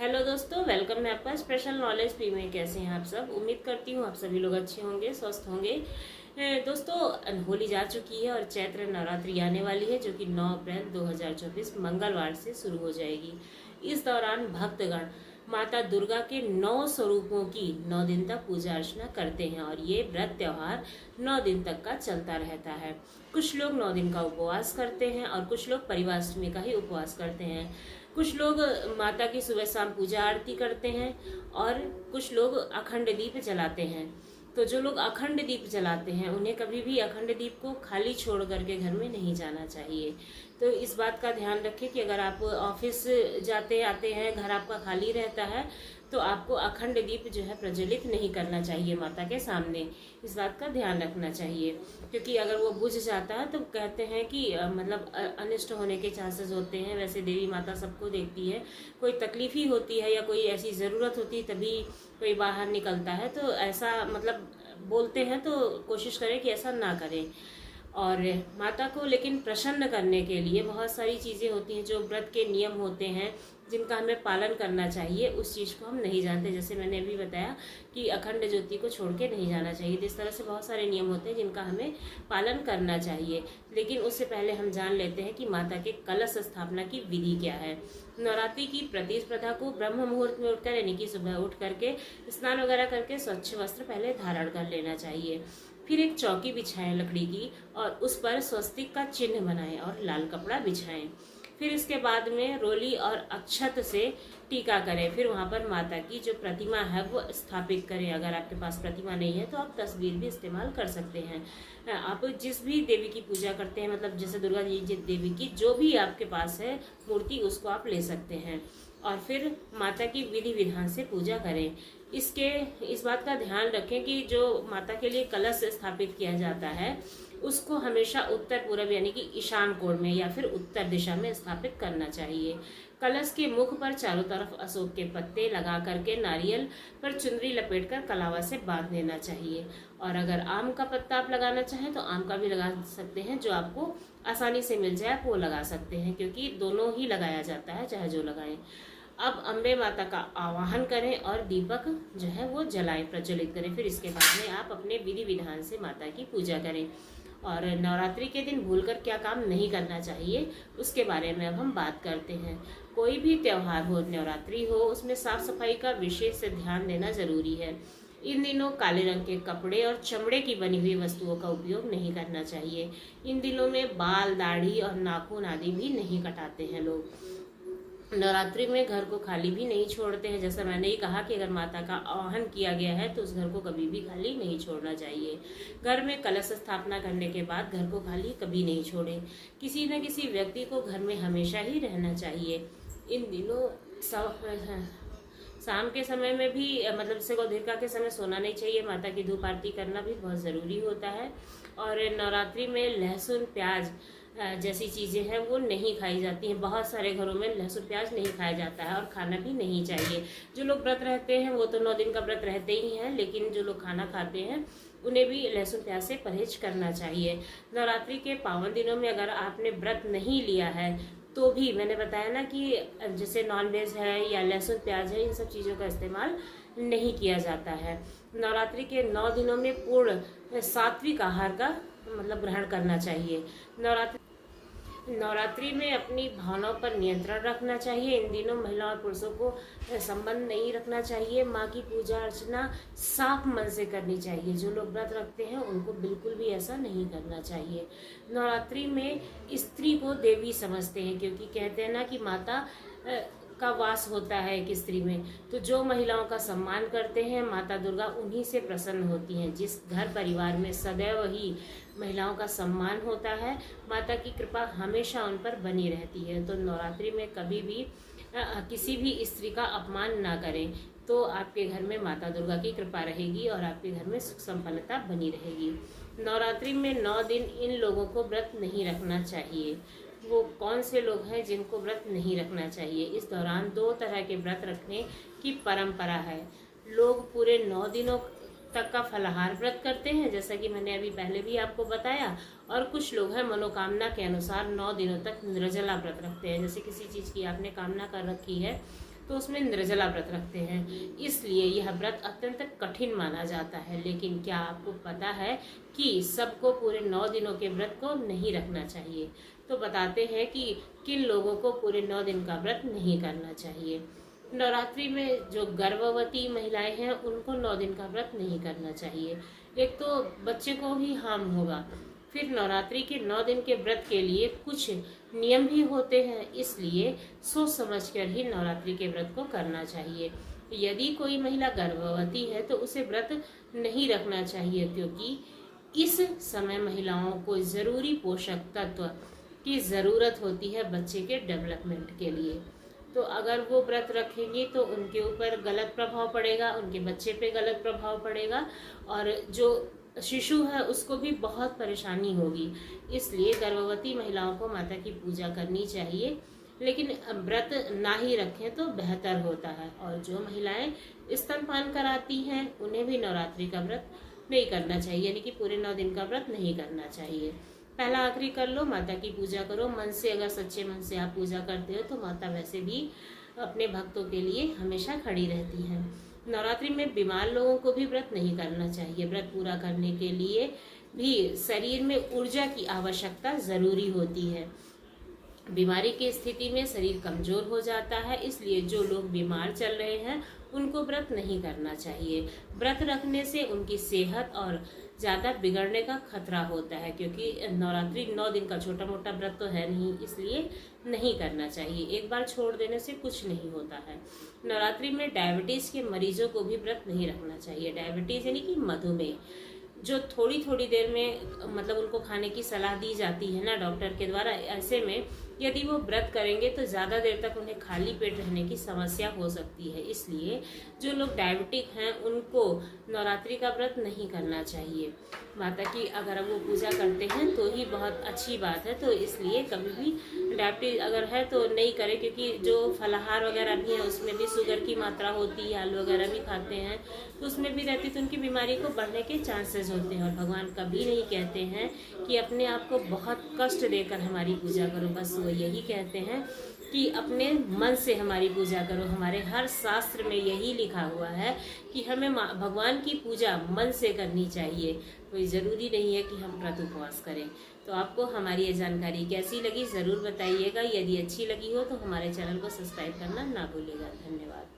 Hello दोस्तों, welcome है आपका स्पेशल नॉलेज पी में। कैसे हैं आप सब? उम्मीद करती हूँ आप सभी लोग अच्छे होंगे, स्वस्थ होंगे। दोस्तों, होली जा चुकी है और चैत्र नवरात्रि आने वाली है, जो कि 9 अप्रैल 2024 मंगलवार से शुरू हो जाएगी। इस दौरान भक्तगण माता दुर्गा के 9 स्वरूपों की 9 दिन तक पूजा अर्चना करते हैं और ये व्रत त्योहार 9 दिन तक का चलता रहता है। कुछ लोग 9 दिन का उपवास करते हैं और कुछ लोग परिवाष्टमी का ही उपवास करते हैं। कुछ लोग माता की सुबह शाम पूजा आरती करते हैं और कुछ लोग अखंड दीप जलाते हैं। तो जो लोग अखंड दीप जलाते हैं उन्हें कभी भी अखंड दीप को खाली छोड़ करके घर में नहीं जाना चाहिए। तो इस बात का ध्यान रखें कि अगर आप ऑफिस जाते आते हैं, घर आपका खाली रहता है, तो आपको अखंड दीप जो है प्रज्वलित नहीं करना चाहिए माता के सामने। इस बात का ध्यान रखना चाहिए, क्योंकि अगर वो बुझ जाता है तो कहते हैं कि मतलब अनिष्ट होने के चांसेस होते हैं। वैसे देवी माता सबको देखती है, कोई तकलीफ ही होती है या कोई ऐसी ज़रूरत होती है तभी कोई बाहर निकलता है। तो ऐसा मतलब बोलते हैं, तो कोशिश करें कि ऐसा ना करें। और माता को लेकिन प्रसन्न करने के लिए बहुत सारी चीज़ें होती हैं, जो व्रत के नियम होते हैं जिनका हमें पालन करना चाहिए। उस चीज़ को हम नहीं जानते। जैसे मैंने अभी बताया कि अखंड ज्योति को छोड़ के नहीं जाना चाहिए। इस तरह से बहुत सारे नियम होते हैं जिनका हमें पालन करना चाहिए। लेकिन उससे पहले हम जान लेते हैं कि माता के कलश स्थापना की विधि क्या है। नवरात्रि की प्रतिस्पर्धा को ब्रह्म मुहूर्त में उठकर, यानी कि सुबह उठ करके स्नान वगैरह करके स्वच्छ वस्त्र पहले धारण कर लेना चाहिए। फिर एक चौकी बिछाएं लकड़ी की और उस पर स्वस्तिक का चिन्ह बनाएं और लाल कपड़ा बिछाएं। फिर इसके बाद में रोली और अक्षत से टीका करें। फिर वहाँ पर माता की जो प्रतिमा है वो स्थापित करें। अगर आपके पास प्रतिमा नहीं है तो आप तस्वीर भी इस्तेमाल कर सकते हैं। आप जिस भी देवी की पूजा करते हैं, मतलब जैसे दुर्गा जी देवी की जो भी आपके पास है मूर्ति, उसको आप ले सकते हैं और फिर माता की विधि विधान से पूजा करें। इस बात का ध्यान रखें कि जो माता के लिए कलश स्थापित किया जाता है उसको हमेशा उत्तर पूर्व, यानी कि ईशान कोण में या फिर उत्तर दिशा में स्थापित करना चाहिए। कलश के मुख पर चारों तरफ अशोक के पत्ते लगा करके नारियल पर चुनरी लपेटकर कलावा से बांध देना चाहिए। और अगर आम का पत्ता आप लगाना चाहें तो आम का भी लगा सकते हैं, जो आपको आसानी से मिल जाए वो लगा सकते हैं, क्योंकि दोनों ही लगाया जाता है, चाहे जो लगाएं। अब अम्बे माता का आवाहन करें और दीपक जो है वो जलाएं, प्रज्वलित करें। फिर इसके बाद में आप अपने विधि विधान से माता की पूजा करें। और नवरात्रि के दिन भूलकर क्या काम नहीं करना चाहिए उसके बारे में अब हम बात करते हैं। कोई भी त्यौहार हो, नवरात्रि हो, उसमें साफ सफाई का विशेष ध्यान देना जरूरी है। इन दिनों काले रंग के कपड़े और चमड़े की बनी हुई वस्तुओं का उपयोग नहीं करना चाहिए। इन दिनों में बाल, दाढ़ी और नाखून आदि भी नहीं कटाते हैं लोग। नवरात्रि में घर को खाली भी नहीं छोड़ते हैं। जैसा मैंने ही कहा कि अगर माता का आवाहन किया गया है तो उस घर को कभी भी खाली नहीं छोड़ना चाहिए। घर में कलश स्थापना करने के बाद घर को खाली कभी नहीं छोड़ें। किसी न किसी व्यक्ति को घर में हमेशा ही रहना चाहिए। इन दिनों शाम के समय में भी, मतलब जैसे गौधीरका के समय सोना नहीं चाहिए। माता की धूप आरती करना भी बहुत ज़रूरी होता है। और नवरात्रि में लहसुन, प्याज जैसी चीज़ें हैं वो नहीं खाई जाती हैं। बहुत सारे घरों में लहसुन प्याज नहीं खाया जाता है और खाना भी नहीं चाहिए। जो लोग व्रत रहते हैं वो तो 9 दिन का व्रत रहते ही हैं, लेकिन जो लोग खाना खाते हैं उन्हें भी लहसुन प्याज से परहेज करना चाहिए। नवरात्रि के पावन दिनों में अगर आपने व्रत नहीं लिया है तो भी, मैंने बताया ना कि जैसे नॉनवेज है या लहसुन प्याज है, इन सब चीज़ों का इस्तेमाल नहीं किया जाता है। नवरात्रि के 9 दिनों में पूर्ण सात्विक आहार का मतलब ग्रहण करना चाहिए। नवरात्रि में अपनी भावनाओं पर नियंत्रण रखना चाहिए। इन दिनों महिलाओं और पुरुषों को संबंध नहीं रखना चाहिए। माँ की पूजा अर्चना साफ मन से करनी चाहिए। जो लोग व्रत रखते हैं उनको बिल्कुल भी ऐसा नहीं करना चाहिए। नवरात्रि में स्त्री को देवी समझते हैं, क्योंकि कहते हैं ना कि माता का वास होता है एक स्त्री में। तो जो महिलाओं का सम्मान करते हैं माता दुर्गा उन्हीं से प्रसन्न होती हैं। जिस घर परिवार में सदैव ही महिलाओं का सम्मान होता है, माता की कृपा हमेशा उन पर बनी रहती है। तो नवरात्रि में कभी भी किसी भी स्त्री का अपमान ना करें, तो आपके घर में माता दुर्गा की कृपा रहेगी और आपके घर में सुख संपन्नता बनी रहेगी। नवरात्रि में 9 दिन इन लोगों को व्रत नहीं रखना चाहिए। वो कौन से लोग हैं जिनको व्रत नहीं रखना चाहिए? इस दौरान 2 तरह के व्रत रखने की परंपरा है। लोग पूरे 9 दिनों तक का फलाहार व्रत करते हैं, जैसा कि मैंने अभी पहले भी आपको बताया। और कुछ लोग हैं मनोकामना के अनुसार 9 दिनों तक निर्जला व्रत रखते हैं। जैसे किसी चीज़ की आपने कामना कर रखी है तो उसमें निर्जला व्रत रखते हैं। इसलिए यह व्रत अत्यंत कठिन माना जाता है। लेकिन क्या आपको पता है कि सबको पूरे 9 दिनों के व्रत को नहीं रखना चाहिए? तो बताते हैं कि किन लोगों को पूरे 9 दिन का व्रत नहीं करना चाहिए। नवरात्रि में जो गर्भवती महिलाएं हैं उनको 9 दिन का व्रत नहीं करना चाहिए। एक तो बच्चे को ही हार्म होगा। फिर नवरात्रि के 9 दिन के व्रत के लिए कुछ नियम भी होते हैं, इसलिए सोच समझकर ही नवरात्रि के व्रत को करना चाहिए। यदि कोई महिला गर्भवती है तो उसे व्रत नहीं रखना चाहिए, क्योंकि इस समय महिलाओं को जरूरी पोषक तत्व की जरूरत होती है बच्चे के डेवलपमेंट के लिए। तो अगर वो व्रत रखेंगी तो उनके ऊपर गलत प्रभाव पड़ेगा, उनके बच्चे पे गलत प्रभाव पड़ेगा और जो शिशु है उसको भी बहुत परेशानी होगी। इसलिए गर्भवती महिलाओं को माता की पूजा करनी चाहिए, लेकिन व्रत ना ही रखें तो बेहतर होता है। और जो महिलाएं स्तनपान कराती हैं उन्हें भी नवरात्रि का व्रत नहीं करना चाहिए, यानी कि पूरे 9 दिन का व्रत नहीं करना चाहिए। पहला आखिरी कर लो, माता की पूजा करो मन से। अगर सच्चे मन से आप पूजा करते हो तो माता वैसे भी अपने भक्तों के लिए हमेशा खड़ी रहती है। नवरात्रि में बीमार लोगों को भी व्रत नहीं करना चाहिए। व्रत पूरा करने के लिए भी शरीर में ऊर्जा की आवश्यकता जरूरी होती है। बीमारी की स्थिति में शरीर कमजोर हो जाता है, इसलिए जो लोग बीमार चल रहे हैं उनको व्रत नहीं करना चाहिए। व्रत रखने से उनकी सेहत और ज़्यादा बिगड़ने का खतरा होता है, क्योंकि नवरात्रि 9 दिन का छोटा मोटा व्रत तो है नहीं, इसलिए नहीं करना चाहिए। एक बार छोड़ देने से कुछ नहीं होता है। नवरात्रि में डायबिटीज़ के मरीजों को भी व्रत नहीं रखना चाहिए। डायबिटीज़ यानी कि मधुमेह, जो थोड़ी थोड़ी देर में मतलब उनको खाने की सलाह दी जाती है ना डॉक्टर के द्वारा, ऐसे में यदि वो व्रत करेंगे तो ज़्यादा देर तक उन्हें खाली पेट रहने की समस्या हो सकती है। इसलिए जो लोग डायबिटिक हैं उनको नवरात्रि का व्रत नहीं करना चाहिए। माता की अगर वो पूजा करते हैं तो ही बहुत अच्छी बात है। तो इसलिए कभी भी डायबिटीज अगर है तो नहीं करें, क्योंकि जो फलाहार वगैरह भी है उसमें भी शुगर की मात्रा होती है, आलू वगैरह भी खाते हैं तो उसमें भी रहती, तो उनकी बीमारी को बढ़ने के चांसेस होते हैं। और भगवान कभी नहीं कहते हैं कि अपने आप को बहुत कष्ट देकर हमारी पूजा करो, बस वो यही कहते हैं कि अपने मन से हमारी पूजा करो। हमारे हर शास्त्र में यही लिखा हुआ है कि हमें भगवान की पूजा मन से करनी चाहिए। कोई ज़रूरी नहीं है कि हम व्रत उपवास करें। तो आपको हमारी ये जानकारी कैसी लगी ज़रूर बताइएगा। यदि अच्छी लगी हो तो हमारे चैनल को सब्सक्राइब करना ना भूलिएगा। धन्यवाद।